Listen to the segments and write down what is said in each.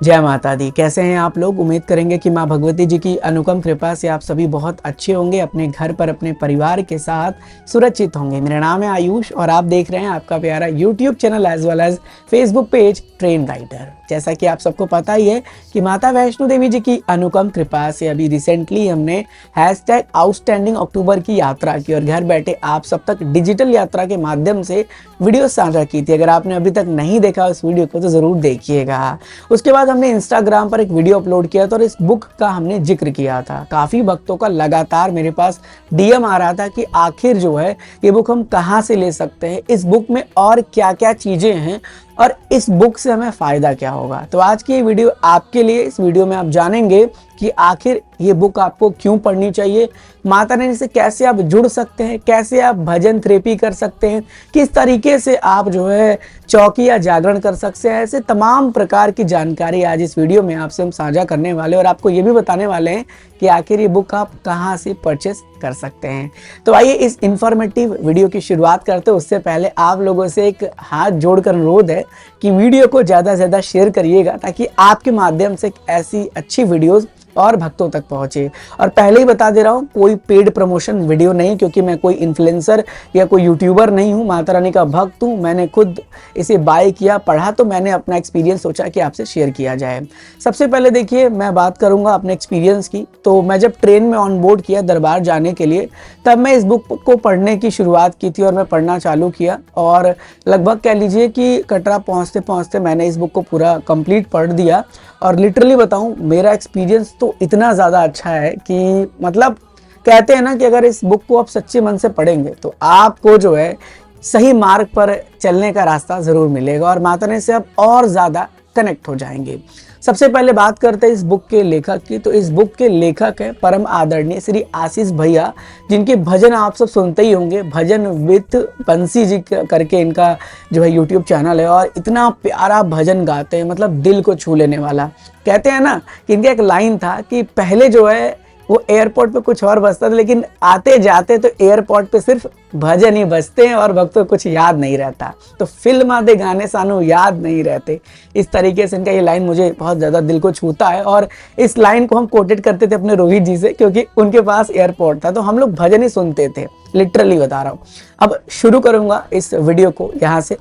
जय माता दी। कैसे हैं आप लोग? उम्मीद करेंगे कि माँ भगवती जी की अनुपम कृपा से आप सभी बहुत अच्छे होंगे, अपने घर पर अपने परिवार के साथ सुरक्षित होंगे। मेरा नाम है आयुष और आप देख रहे हैं आपका प्यारा YouTube channel as well as Facebook page train rider. जैसा कि आप सबको पता ही है कि माता वैष्णो देवी जी की अनुपम कृपा से अभी रिसेंटली हमने #आउटस्टैंडिंग अक्टूबर की यात्रा की और घर बैठे आप सब तक डिजिटल यात्रा के माध्यम से वीडियो साझा की थी। अगर आपने अभी तक नहीं देखा उस वीडियो को तो ज़रूर देखिएगा। उसके बाद हमने इंस्टाग्राम पर एक वीडियो अपलोड किया था और इस बुक का हमने जिक्र किया था। काफ़ी भक्तों का लगातार मेरे पास डीएम आ रहा था कि आखिर जो है ये बुक हम कहाँ से ले सकते हैं, इस बुक में और क्या क्या चीज़ें हैं और इस बुक से हमें फ़ायदा क्या होगा। तो आज की ये वीडियो आपके लिए। इस वीडियो में आप जानेंगे कि आखिर ये बुक आपको क्यों पढ़नी चाहिए, माता रानी से कैसे आप जुड़ सकते हैं, कैसे आप भजन थेरेपी कर सकते हैं, किस तरीके से आप जो है चौकी या जागरण कर सकते हैं। ऐसे तमाम प्रकार की जानकारी आज इस वीडियो में आपसे हम साझा करने वाले और आपको ये भी बताने वाले हैं कि आखिर ये बुक आप कहाँ से परचेस कर सकते हैं। तो आइए इस इंफॉर्मेटिव वीडियो की शुरुआत करते हैं। उससे पहले आप लोगों से एक हाथ जोड़कर अनुरोध है कि वीडियो को ज़्यादा से ज़्यादा शेयर करिएगा ताकि आपके माध्यम से ऐसी अच्छी वीडियोज़ और भक्तों तक पहुंचे। और पहले ही बता दे रहा हूँ, कोई पेड प्रमोशन वीडियो नहीं, क्योंकि मैं कोई इन्फ्लुएंसर या कोई यूट्यूबर नहीं हूँ, माता रानी का भक्त हूँ। मैंने खुद इसे बाय किया, पढ़ा, तो मैंने अपना एक्सपीरियंस सोचा कि आपसे शेयर किया जाए। सबसे पहले देखिए, मैं बात करूँगा अपने एक्सपीरियंस की। तो मैं जब ट्रेन में ऑन बोर्ड किया दरबार जाने के लिए, तब मैं इस बुक को पढ़ने की शुरुआत की थी और मैं पढ़ना चालू किया और लगभग कह लीजिए कि कटरा पहुँचते पहुँचते मैंने इस बुक को पूरा कंप्लीट पढ़ दिया। और लिटरली बताऊं, मेरा एक्सपीरियंस तो इतना ज़्यादा अच्छा है कि मतलब कहते हैं ना कि अगर इस बुक को आप सच्चे मन से पढ़ेंगे तो आपको जो है सही मार्ग पर चलने का रास्ता ज़रूर मिलेगा और माता रानी से आप और ज़्यादा कनेक्ट हो जाएंगे। सबसे पहले बात करते हैं इस बुक के लेखक की। तो इस बुक के लेखक है परम आदरणीय श्री आशीष भैया, जिनके भजन आप सब सुनते ही होंगे। भजन विद बंसी जी करके इनका जो है यूट्यूब चैनल है और इतना प्यारा भजन गाते हैं, मतलब दिल को छू लेने वाला। कहते हैं ना कि इनका एक लाइन था कि पहले जो है वो एयरपोर्ट पे कुछ और बजता था, लेकिन आते जाते तो एयरपोर्ट पे सिर्फ भजन ही बजते हैं और भक्तों को कुछ याद नहीं रहता। तो फिल्म दे गाने सानू याद नहीं रहते। इस तरीके से इनका ये लाइन मुझे बहुत ज़्यादा दिल को छूता है और इस लाइन को हम कोटेड करते थे अपने रोहित जी से, क्योंकि उनके पास एयरपोर्ट था तो हम लोग भजन ही सुनते थे। लिटरली बता रहा हूँ। अब शुरू करूँगा इस वीडियो को यहाँ से।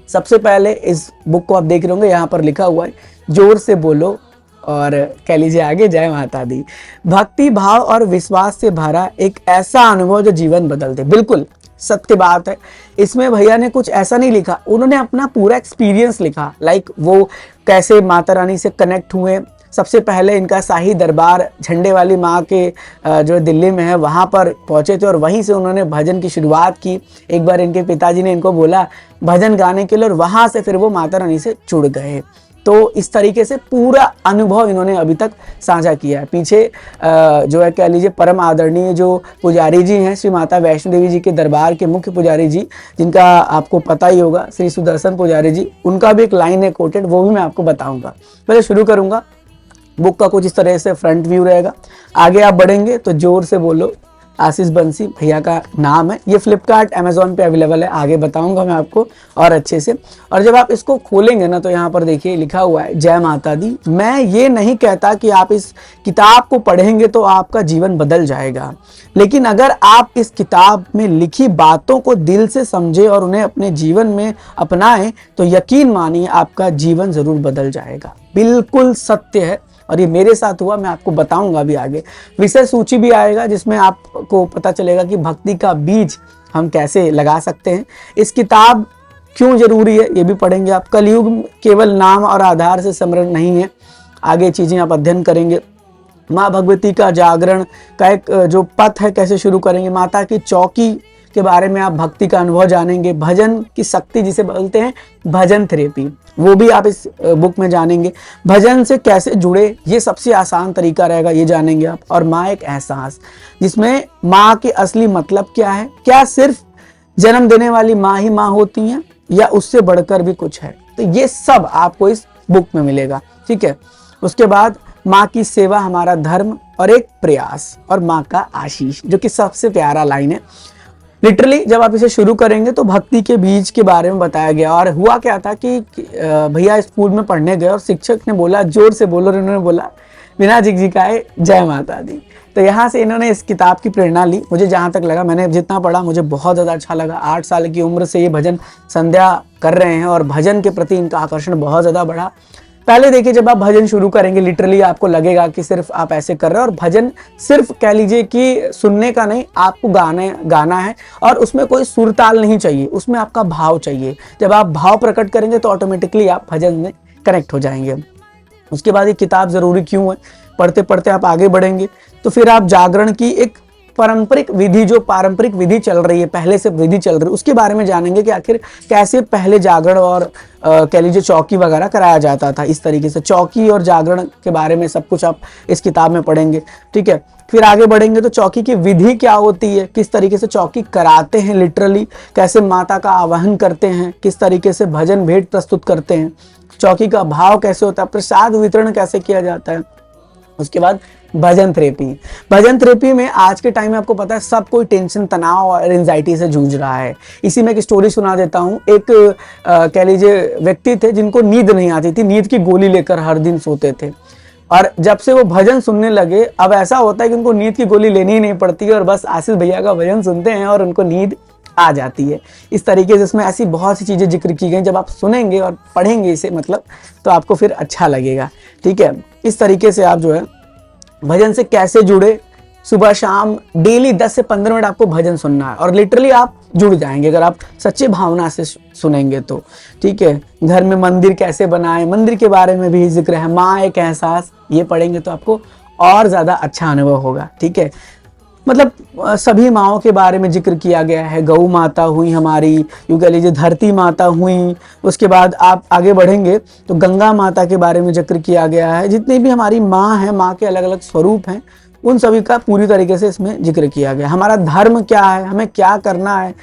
सबसे पहले इस बुक को आप देख रहे होंगे, यहाँ पर लिखा हुआ है जोर से बोलो और कह लीजिए आगे जय माता दी। भक्ति भाव और विश्वास से भरा एक ऐसा अनुभव जो जीवन बदल दे। बिल्कुल सत्य बात है। इसमें भैया ने कुछ ऐसा नहीं लिखा, उन्होंने अपना पूरा एक्सपीरियंस लिखा। लाइक वो कैसे माता रानी से कनेक्ट हुए। सबसे पहले इनका शाही दरबार झंडे वाली माँ के जो दिल्ली में है वहाँ पर पहुँचे थे और वहीं से उन्होंने भजन की शुरुआत की। एक बार इनके पिताजी ने इनको बोला भजन गाने के लिए और वहाँ से फिर वो माता रानी से जुड़ गए। तो इस तरीके से पूरा अनुभव इन्होंने अभी तक साझा किया है। पीछे जो है कह लीजिए परम आदरणीय जो पुजारी जी हैं, श्री माता वैष्णो देवी जी के दरबार के मुख्य पुजारी जी, जिनका आपको पता ही होगा, श्री सुदर्शन पुजारी जी, उनका भी एक लाइन है कोटेड, वो भी मैं आपको बताऊंगा। पहले शुरू करूंगा। बुक का कुछ इस तरह से फ्रंट व्यू रहेगा। आगे आप बढ़ेंगे तो जोर से बोलो आशीष बंसी भैया का नाम है। ये फ्लिपकार्ट अमेजोन पे अवेलेबल है, आगे बताऊंगा मैं आपको और अच्छे से। और जब आप इसको खोलेंगे ना तो यहाँ पर देखिए लिखा हुआ है जय माता दी। मैं ये नहीं कहता कि आप इस किताब को पढ़ेंगे तो आपका जीवन बदल जाएगा, लेकिन अगर आप इस किताब में लिखी बातों को दिल से समझे और उन्हें अपने जीवन में अपनाएं तो यकीन मानिए आपका जीवन जरूर बदल जाएगा। बिल्कुल सत्य है और ये मेरे साथ हुआ, मैं आपको बताऊंगा अभी आगे। विषय सूची भी आएगा जिसमें आपको पता चलेगा कि भक्ति का बीज हम कैसे लगा सकते हैं। इस किताब क्यों जरूरी है ये भी पढ़ेंगे आप। कलयुग केवल नाम और आधार से समरण नहीं है, आगे चीजें आप अध्ययन करेंगे। माँ भगवती का जागरण का एक जो पथ है, कैसे शुरू करेंगे। माता की चौकी के बारे में आप भक्ति का अनुभव जानेंगे। भजन की शक्ति जिसे बोलते हैं भजन थेरेपी, वो भी आप इस बुक में जानेंगे। भजन से कैसे जुड़े, ये सबसे आसान तरीका रहेगा, ये जानेंगे आप। और माँ एक एहसास, जिसमें माँ के असली मतलब क्या है, क्या सिर्फ जन्म देने वाली माँ ही माँ होती हैं या उससे बढ़कर भी कुछ है, तो ये सब आपको इस बुक में मिलेगा। ठीक है। उसके बाद माँ की सेवा हमारा धर्म और एक प्रयास और माँ का आशीष, जो कि सबसे प्यारा लाइन है। लिटरली जब आप इसे शुरू करेंगे तो भक्ति के बीज के बारे में बताया गया। और हुआ क्या था कि भैया स्कूल में पढ़ने गए और शिक्षक ने बोला जोर से बोलो, और इन्होंने बोला बिना झिकझिकाए जय माता दी। तो यहाँ से इन्होंने इस किताब की प्रेरणा ली। मुझे जहाँ तक लगा, मैंने जितना पढ़ा मुझे बहुत ज़्यादा अच्छा लगा। 8 साल की उम्र से ये भजन संध्या कर रहे हैं और भजन के प्रति इनका आकर्षण बहुत ज़्यादा बढ़ा। पहले देखिए, जब आप भजन शुरू करेंगे लिटरली आपको लगेगा कि सिर्फ आप ऐसे कर रहे हो, और भजन सिर्फ कह लीजिए कि सुनने का नहीं, आपको गाना है और उसमें कोई सुर ताल नहीं चाहिए, उसमें आपका भाव चाहिए। जब आप भाव प्रकट करेंगे तो ऑटोमेटिकली आप भजन में कनेक्ट हो जाएंगे। उसके बाद ये किताब ज़रूरी क्यों है, पढ़ते पढ़ते आप आगे बढ़ेंगे तो फिर आप जागरण की एक पारंपरिक विधि, जो पारंपरिक विधि चल रही है, पहले से विधि चल रही है, उसके बारे में जानेंगे कि आखिर कैसे पहले जागरण और कह लीजिए चौकी वगैरह कराया जाता था। इस तरीके से चौकी और जागरण के बारे में सब कुछ आप इस किताब में पढ़ेंगे। ठीक है, फिर आगे बढ़ेंगे तो चौकी की विधि क्या होती है, किस तरीके से चौकी कराते हैं, लिटरली कैसे माता का आवाहन करते हैं, किस तरीके से भजन भेंट प्रस्तुत करते हैं, चौकी का भाव कैसे होता है, प्रसाद वितरण कैसे किया जाता है। उसके बाद भजन थेरेपी। भजन थेरेपी में आज के टाइम में आपको पता है सब कोई टेंशन, तनाव और एंजाइटी से जूझ रहा है। इसी में एक स्टोरी सुना देता हूँ। एक कह लीजिए व्यक्ति थे जिनको नींद नहीं आती थी, नींद की गोली लेकर हर दिन सोते थे, और जब से वो भजन सुनने लगे अब ऐसा होता है कि उनको नींद की गोली लेनी ही नहीं पड़ती है और बस आशीष भैया का भजन सुनते हैं और उनको नींद आ जाती है। इस तरीके से इसमें ऐसी बहुत सी चीज़ें जिक्र की गई, जब आप सुनेंगे और पढ़ेंगे इसे मतलब तो आपको फिर अच्छा लगेगा। ठीक है, इस तरीके से आप जो है भजन से कैसे जुड़े, सुबह शाम डेली 10 से 15 मिनट आपको भजन सुनना है और लिटरली आप जुड़ जाएंगे अगर आप सच्चे भावना से सुनेंगे तो। ठीक है, घर में मंदिर कैसे बनाएं, मंदिर के बारे में भी जिक्र है, माँ एक एहसास, ये पढ़ेंगे तो आपको और ज़्यादा अच्छा अनुभव होगा। ठीक है, मतलब सभी माँओं के बारे में जिक्र किया गया है। गौ माता हुई हमारी, यूँ कह लीजिए धरती माता हुई। उसके बाद आप आगे बढ़ेंगे तो गंगा माता के बारे में जिक्र किया गया है। जितनी भी हमारी माँ हैं, माँ के अलग अलग स्वरूप हैं, उन सभी का पूरी तरीके से इसमें जिक्र किया गया। हमारा धर्म क्या है, हमें क्या करना है,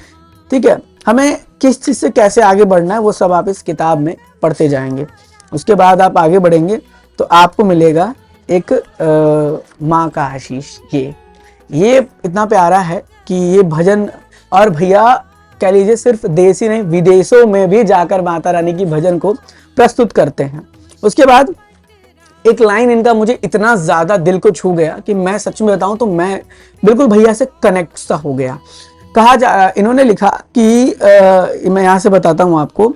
ठीक है, हमें किस चीज़ से कैसे आगे बढ़ना है, वो सब आप इस किताब में पढ़ते जाएंगे। उसके बाद आप आगे बढ़ेंगे तो आपको मिलेगा एक माँ का आशीष। ये इतना प्यारा है कि ये भजन, और भैया कह लीजिए सिर्फ देश ही नहीं विदेशों में भी जाकर माता रानी की भजन को प्रस्तुत करते हैं। उसके बाद एक लाइन इनका मुझे इतना ज़्यादा दिल को छू गया कि मैं सच में बताऊं तो मैं बिल्कुल भैया से कनेक्ट सा हो गया। इन्होंने लिखा कि मैं यहाँ से बताता हूँ आपको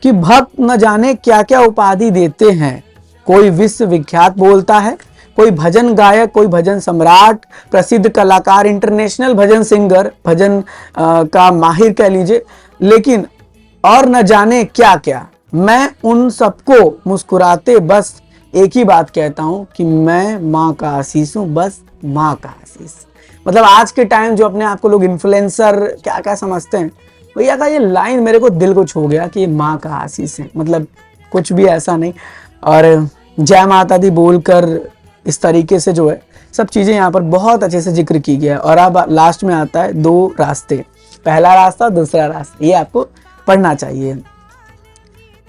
कि भक्त न जाने क्या क्या उपाधि देते हैं, कोई विश्व विख्यात बोलता है, कोई भजन गायक, कोई भजन सम्राट, प्रसिद्ध कलाकार, इंटरनेशनल भजन सिंगर, भजन का माहिर कह लीजिए, लेकिन और न जाने क्या क्या। मैं उन सबको मुस्कुराते बस एक ही बात कहता हूँ कि मैं माँ का आशीष हूँ, बस माँ का आशीष। मतलब आज के टाइम जो अपने आप को लोग इन्फ्लुएंसर क्या क्या समझते हैं, भैया का ये लाइन मेरे को दिल को छू गया कि ये माँ का आशीष है, मतलब कुछ भी ऐसा नहीं। और जय माता दी बोलकर इस तरीके से जो है सब चीज़ें यहाँ पर बहुत अच्छे से जिक्र की गया है। और अब लास्ट में आता है 2 रास्ते, पहला रास्ता दूसरा रास्ता, ये आपको पढ़ना चाहिए।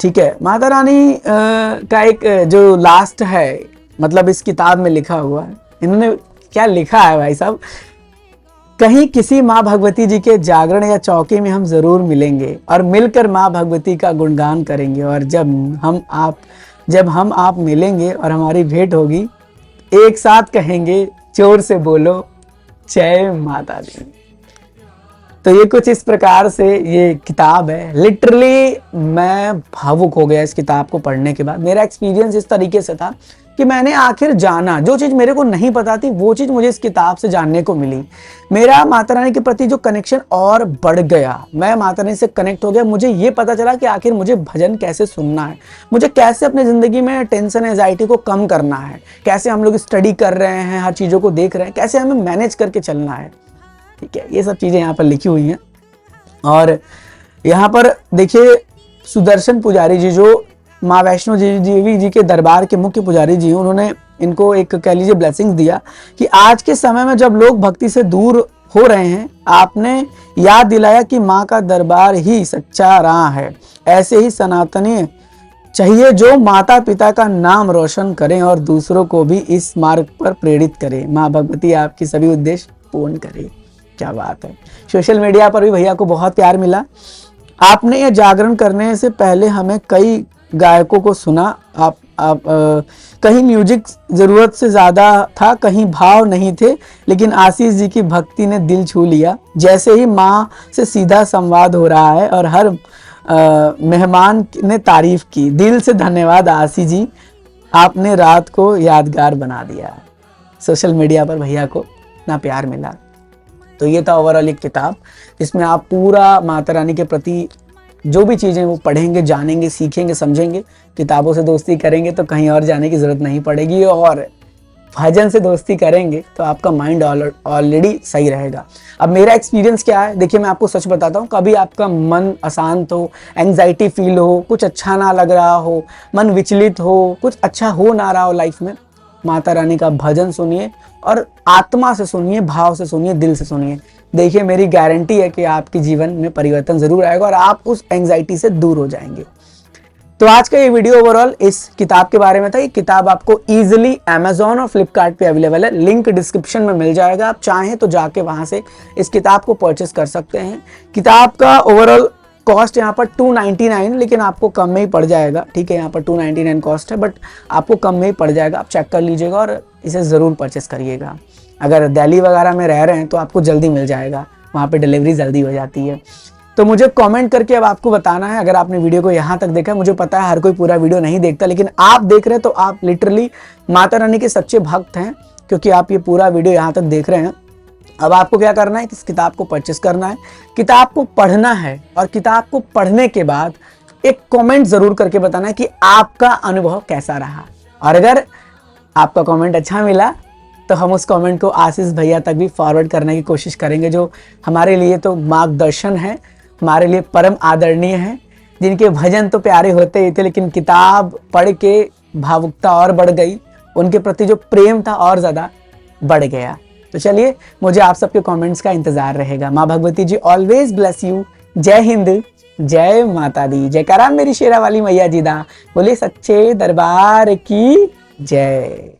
ठीक है, माता रानी का एक जो लास्ट है, मतलब इस किताब में लिखा हुआ है, इन्होंने क्या लिखा है भाई साहब, कहीं किसी माँ भगवती जी के जागरण या चौकी में हम जरूर मिलेंगे और मिलकर माँ भगवती का गुणगान करेंगे, और जब हम आप मिलेंगे और हमारी भेंट होगी, एक साथ कहेंगे जोर से बोलो जय माता दी। तो ये कुछ इस प्रकार से ये किताब है। लिटरली मैं भावुक हो गया इस किताब को पढ़ने के बाद। मेरा एक्सपीरियंस इस तरीके से था कि मैंने आखिर जाना, जो चीज़ मेरे को नहीं पता थी वो चीज़ मुझे इस किताब से जानने को मिली। मेरा माता रानी के प्रति जो कनेक्शन और बढ़ गया, मैं माता रानी से कनेक्ट हो गया। मुझे ये पता चला कि आखिर मुझे भजन कैसे सुनना है, मुझे कैसे अपनी ज़िंदगी में टेंशन एंजाइटी को कम करना है, कैसे हम लोग स्टडी कर रहे हैं, हर चीज़ों को देख रहे हैं, कैसे हमें मैनेज करके चलना है। ठीक है, ये सब चीज़ें यहाँ पर लिखी हुई हैं। और यहाँ पर देखिए सुदर्शन पुजारी जी जो माँ वैष्णो देवी जी के दरबार के मुख्य पुजारी जी, उन्होंने इनको एक कह लीजिए ब्लेसिंग्स दिया कि आज के समय में जब लोग भक्ति से दूर हो रहे हैं, आपने याद दिलाया कि माँ का दरबार ही सच्चा राह है। ऐसे ही सनातनी चाहिए जो माता पिता का नाम रोशन करें और दूसरों को भी इस मार्ग पर प्रेरित करें। माँ भगवती आपकी सभी उद्देश्य पूर्ण करे। क्या बात है। सोशल मीडिया पर भी भैया को बहुत प्यार मिला। आपने ये जागरण करने से पहले हमें कई गायकों को सुना। कहीं म्यूजिक ज़रूरत से ज़्यादा था, कहीं भाव नहीं थे, लेकिन आशीष जी की भक्ति ने दिल छू लिया। जैसे ही माँ से सीधा संवाद हो रहा है और हर मेहमान ने तारीफ की। दिल से धन्यवाद आशीष जी, आपने रात को यादगार बना दिया। सोशल मीडिया पर भैया को इतना प्यार मिला। तो ये था ओवरऑल एक किताब जिसमें आप पूरा माता रानी के प्रति जो भी चीज़ें वो पढ़ेंगे, जानेंगे, सीखेंगे, समझेंगे। किताबों से दोस्ती करेंगे तो कहीं और जाने की ज़रूरत नहीं पड़ेगी, और भजन से दोस्ती करेंगे तो आपका माइंड ऑलरेडी सही रहेगा। अब मेरा एक्सपीरियंस क्या है, देखिए मैं आपको सच बताता हूँ, कभी आपका मन अशांत हो, एंग्जाइटी फील हो, कुछ अच्छा ना लग रहा हो, मन विचलित हो, कुछ अच्छा हो ना रहा हो लाइफ में, माता रानी का भजन सुनिए और आत्मा से सुनिए, भाव से सुनिए, दिल से सुनिए। देखिए मेरी गारंटी है कि आपके जीवन में परिवर्तन जरूर आएगा और आप उस एंग्जाइटी से दूर हो जाएंगे। तो आज का ये वीडियो ओवरऑल इस किताब के बारे में था। ये किताब आपको इजीली Amazon और Flipkart पे अवेलेबल है, लिंक डिस्क्रिप्शन में मिल जाएगा। आप चाहें तो जाके वहां से इस किताब को परचेस कर सकते हैं। किताब का ओवरऑल कॉस्ट यहाँ पर 299, लेकिन आपको कम में ही पड़ जाएगा। ठीक है, यहाँ पर 299 कॉस्ट है, बट आपको कम में ही पड़ जाएगा। आप चेक कर लीजिएगा और इसे ज़रूर परचेस करिएगा। अगर दिल्ली वगैरह में रह रहे हैं तो आपको जल्दी मिल जाएगा, वहाँ पे डिलीवरी जल्दी हो जाती है। तो मुझे कमेंट करके अब आपको बताना है, अगर आपने वीडियो को यहाँ तक देखा। मुझे पता है हर कोई पूरा वीडियो नहीं देखता, लेकिन आप देख रहे हैं तो आप लिटरली माता रानी के सच्चे भक्त हैं, क्योंकि आप ये पूरा वीडियो यहाँ तक देख रहे हैं। अब आपको क्या करना है कि इस किताब को परचेस करना है, किताब को पढ़ना है, और किताब को पढ़ने के बाद एक कमेंट ज़रूर करके बताना है कि आपका अनुभव कैसा रहा। और अगर आपका कमेंट अच्छा मिला तो हम उस कमेंट को आशीष भैया तक भी फॉरवर्ड करने की कोशिश करेंगे, जो हमारे लिए तो मार्गदर्शन है, हमारे लिए परम आदरणीय है, जिनके भजन तो प्यारे होते ही थे, लेकिन किताब पढ़ के भावुकता और बढ़ गई, उनके प्रति जो प्रेम था और ज़्यादा बढ़ गया। तो चलिए, मुझे आप सबके कमेंट्स का इंतजार रहेगा। माँ भगवती जी ऑलवेज ब्लेस यू। जय हिंद, जय माता दी, जयकारा मेरी शेरा वाली मैया जी दा। बोले सच्चे दरबार की जय।